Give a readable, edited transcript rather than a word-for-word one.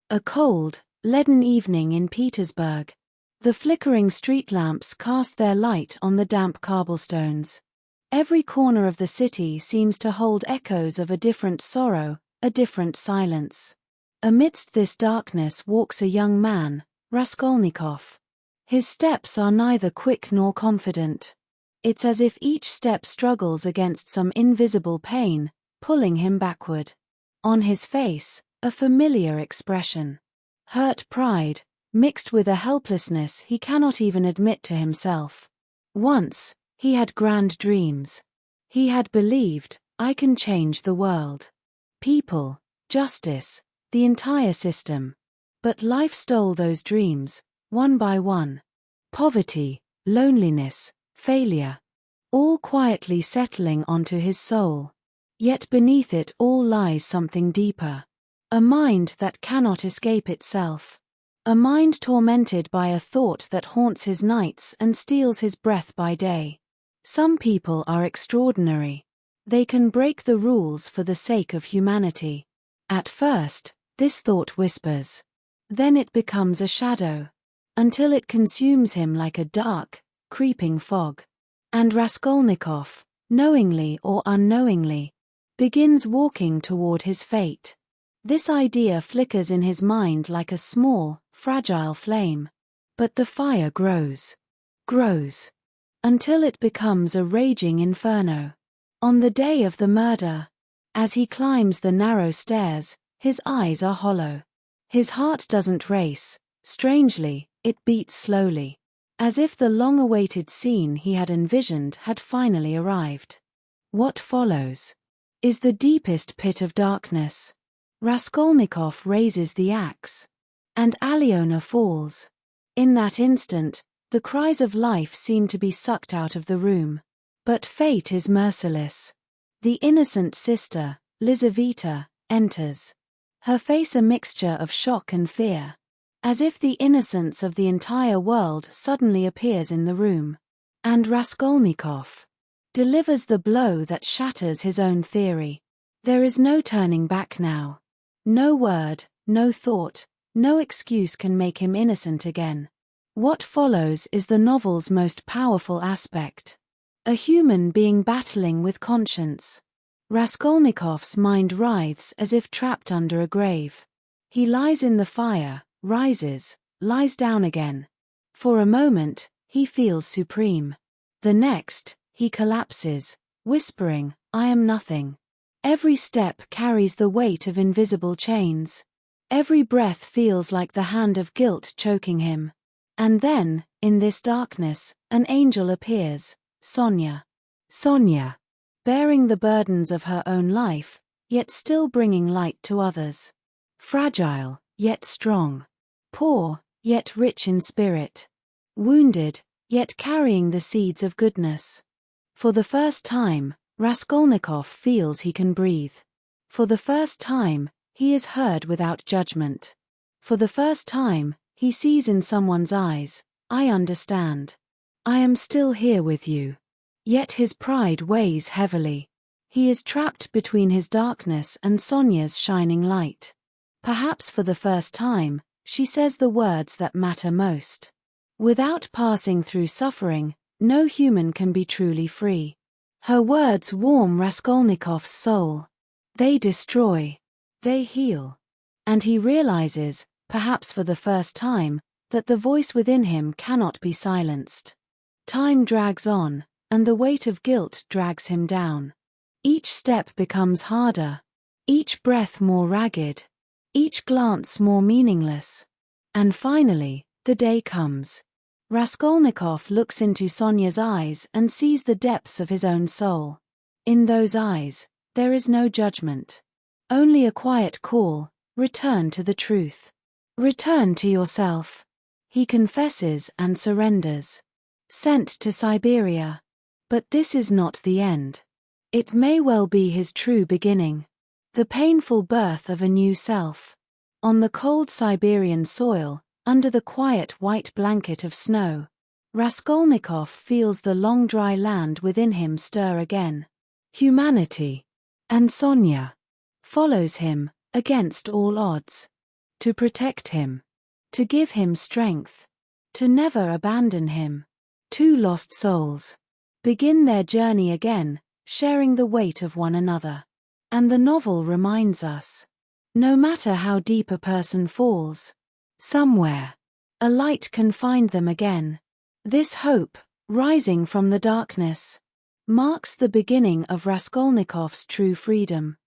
A cold, leaden evening in Petersburg. The flickering street lamps cast their light on the damp cobblestones. Every corner of the city seems to hold echoes of a different sorrow, a different silence. Amidst this darkness walks a young man, Raskolnikov. His steps are neither quick nor confident. It's as if each step struggles against some invisible pain, pulling him backward. On his face, a familiar expression. Hurt pride, mixed with a helplessness he cannot even admit to himself. Once, he had grand dreams. He had believed, I can change the world. People, justice, the entire system. But life stole those dreams, one by one. Poverty, loneliness, failure. All quietly settling onto his soul. Yet beneath it all lies something deeper. A mind that cannot escape itself. A mind tormented by a thought that haunts his nights and steals his breath by day. Some people are extraordinary. They can break the rules for the sake of humanity. At first, this thought whispers. Then it becomes a shadow. Until it consumes him like a dark, creeping fog. And Raskolnikov, knowingly or unknowingly, begins walking toward his fate. This idea flickers in his mind like a small, fragile flame. But the fire grows. Grows. Until it becomes a raging inferno. On the day of the murder, as he climbs the narrow stairs, his eyes are hollow. His heart doesn't race. Strangely, it beats slowly. As if the long-awaited scene he had envisioned had finally arrived. What follows is the deepest pit of darkness. Raskolnikov raises the axe. And Alyona falls. In that instant, the cries of life seem to be sucked out of the room. But fate is merciless. The innocent sister, Lizaveta, enters. Her face a mixture of shock and fear. As if the innocence of the entire world suddenly appears in the room. And Raskolnikov delivers the blow that shatters his own theory. There is no turning back now. No word, no thought, no excuse can make him innocent again. What follows is the novel's most powerful aspect. A human being battling with conscience. Raskolnikov's mind writhes as if trapped under a grave. He lies in the fire, rises, lies down again. For a moment, he feels supreme. The next, he collapses, whispering, I am nothing. Every step carries the weight of invisible chains. Every breath feels like the hand of guilt choking him. And then, in this darkness, an angel appears, Sonia. Sonia, bearing the burdens of her own life, yet still bringing light to others. Fragile, yet strong. Poor, yet rich in spirit. Wounded, yet carrying the seeds of goodness. For the first time, Raskolnikov feels he can breathe. For the first time, he is heard without judgment. For the first time, he sees in someone's eyes, I understand. I am still here with you. Yet his pride weighs heavily. He is trapped between his darkness and Sonia's shining light. Perhaps for the first time, she says the words that matter most. Without passing through suffering, no human can be truly free. Her words warm Raskolnikov's soul. They destroy. They heal. And he realizes, perhaps for the first time, that the voice within him cannot be silenced. Time drags on, and the weight of guilt drags him down. Each step becomes harder. Each breath more ragged. Each glance more meaningless. And finally, the day comes. Raskolnikov looks into Sonia's eyes and sees the depths of his own soul. In those eyes, there is no judgment. Only a quiet call, return to the truth. Return to yourself. He confesses and surrenders. Sent to Siberia. But this is not the end. It may well be his true beginning. The painful birth of a new self. On the cold Siberian soil, under the quiet white blanket of snow, Raskolnikov feels the long dry land within him stir again. Humanity. And Sonia follows him, against all odds. to protect him, to give him strength, to never abandon him. Two lost souls begin their journey again, sharing the weight of one another. And the novel reminds us, no matter how deep a person falls, somewhere, a light can find them again. This hope, rising from the darkness, marks the beginning of Raskolnikov's true freedom.